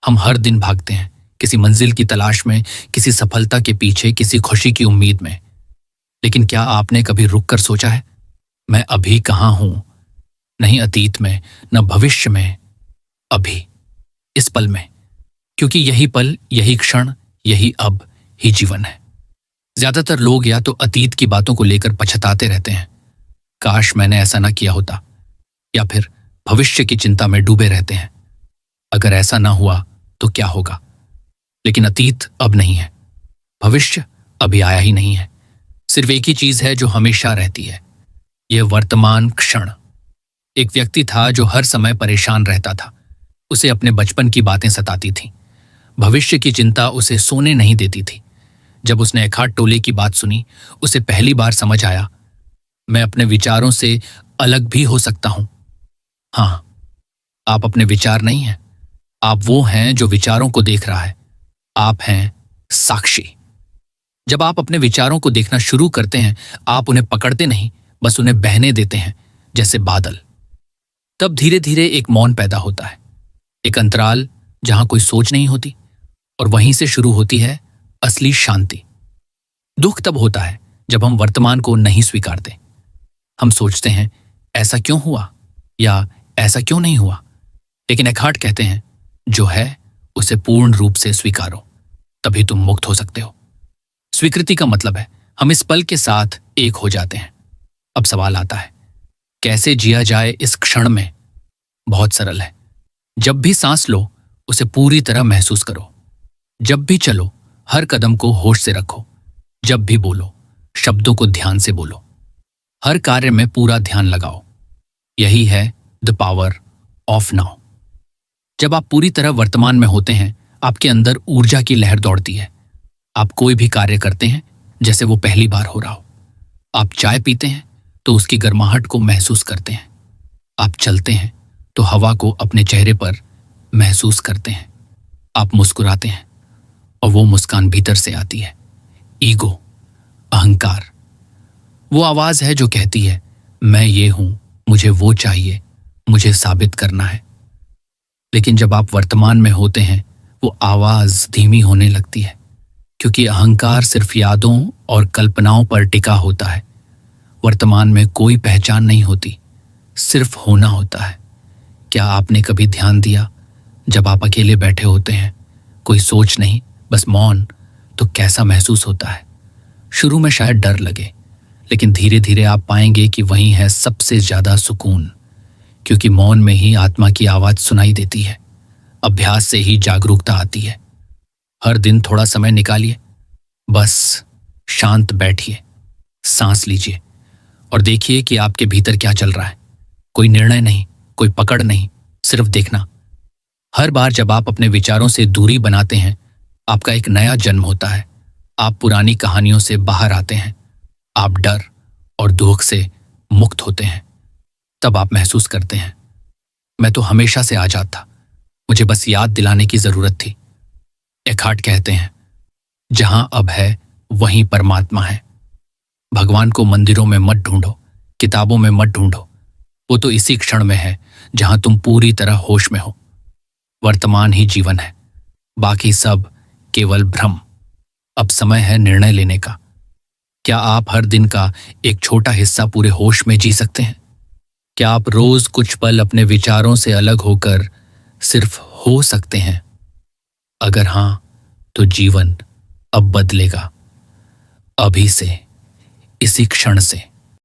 हम हर दिन भागते हैं, किसी मंजिल की तलाश में, किसी सफलता के पीछे, किसी खुशी की उम्मीद में। लेकिन क्या आपने कभी रुक कर सोचा है, मैं अभी कहाँ हूं? नहीं अतीत में, न भविष्य में, अभी, इस पल में। क्योंकि यही पल, यही क्षण, यही अब ही जीवन है। ज्यादातर लोग या तो अतीत की बातों को लेकर पछताते रहते हैं, काश मैंने ऐसा ना किया होता, या फिर भविष्य की चिंता में डूबे रहते हैं, अगर ऐसा ना हुआ तो क्या होगा। लेकिन अतीत अब नहीं है, भविष्य अभी आया ही नहीं है। सिर्फ एक ही चीज है जो हमेशा रहती है, यह वर्तमान क्षण। एक व्यक्ति था जो हर समय परेशान रहता था। उसे अपने बचपन की बातें सताती थीं। भविष्य की चिंता उसे सोने नहीं देती थी। जब उसने एखार्ट टोले की बात सुनी, उसे पहली बार समझ आया, मैं अपने विचारों से अलग भी हो सकता हूं। हाँ, आप अपने विचार नहीं हैं, आप वो हैं जो विचारों को देख रहा है। आप हैं साक्षी। जब आप अपने विचारों को देखना शुरू करते हैं, आप उन्हें पकड़ते नहीं, बस उन्हें बहने देते हैं, जैसे बादल। तब धीरे धीरे एक मौन पैदा होता है, एक अंतराल जहां कोई सोच नहीं होती, और वहीं से शुरू होती है असली शांति। दुख तब होता है जब हम वर्तमान को नहीं स्वीकारते। हम सोचते हैं, ऐसा क्यों हुआ, या ऐसा क्यों नहीं हुआ। लेकिन एखार्ट कहते हैं, जो है उसे पूर्ण रूप से स्वीकारो, तभी तुम मुक्त हो सकते हो। स्वीकृति का मतलब है हम इस पल के साथ एक हो जाते हैं। अब सवाल आता है, कैसे जिया जाए इस क्षण में? बहुत सरल है। जब भी सांस लो, उसे पूरी तरह महसूस करो। जब भी चलो, हर कदम को होश से रखो। जब भी बोलो, शब्दों को ध्यान से बोलो। हर कार्य में पूरा ध्यान लगाओ। यही है द पावर ऑफ नाउ। जब आप पूरी तरह वर्तमान में होते हैं, आपके अंदर ऊर्जा की लहर दौड़ती है। आप कोई भी कार्य करते हैं जैसे वो पहली बार हो रहा हो। आप चाय पीते हैं तो उसकी गर्माहट को महसूस करते हैं। आप चलते हैं तो हवा को अपने चेहरे पर महसूस करते हैं। आप मुस्कुराते हैं और वो मुस्कान भीतर से आती है। ईगो, अहंकार, वो आवाज है जो कहती है, मैं ये हूं, मुझे वो चाहिए, मुझे साबित करना है। लेकिन जब आप वर्तमान में होते हैं, वो आवाज धीमी होने लगती है, क्योंकि अहंकार सिर्फ यादों और कल्पनाओं पर टिका होता है। वर्तमान में कोई पहचान नहीं होती, सिर्फ होना होता है। क्या आपने कभी ध्यान दिया, जब आप अकेले बैठे होते हैं, कोई सोच नहीं, बस मौन, तो कैसा महसूस होता है? शुरू में शायद डर लगे, लेकिन धीरे धीरे आप पाएंगे कि वहीं है सबसे ज्यादा सुकून, क्योंकि मौन में ही आत्मा की आवाज सुनाई देती है। अभ्यास से ही जागरूकता आती है। हर दिन थोड़ा समय निकालिए, बस शांत बैठिए, सांस लीजिए और देखिए कि आपके भीतर क्या चल रहा है। कोई निर्णय नहीं, कोई पकड़ नहीं, सिर्फ देखना। हर बार जब आप अपने विचारों से दूरी बनाते हैं, आपका एक नया जन्म होता है। आप पुरानी कहानियों से बाहर आते हैं। आप डर और दुख से मुक्त होते हैं। तब आप महसूस करते हैं, मैं तो हमेशा से आजाद था, मुझे बस याद दिलाने की जरूरत थी। एखार्ट कहते हैं, जहां अब है वहीं परमात्मा है। भगवान को मंदिरों में मत ढूंढो, किताबों में मत ढूंढो, वो तो इसी क्षण में है जहां तुम पूरी तरह होश में हो। वर्तमान ही जीवन है, बाकी सब केवल भ्रम। अब समय है निर्णय लेने का। क्या आप हर दिन का एक छोटा हिस्सा पूरे होश में जी सकते हैं? क्या आप रोज कुछ पल अपने विचारों से अलग होकर सिर्फ हो सकते हैं? अगर हां, तो जीवन अब बदलेगा, अभी से, इसी क्षण से।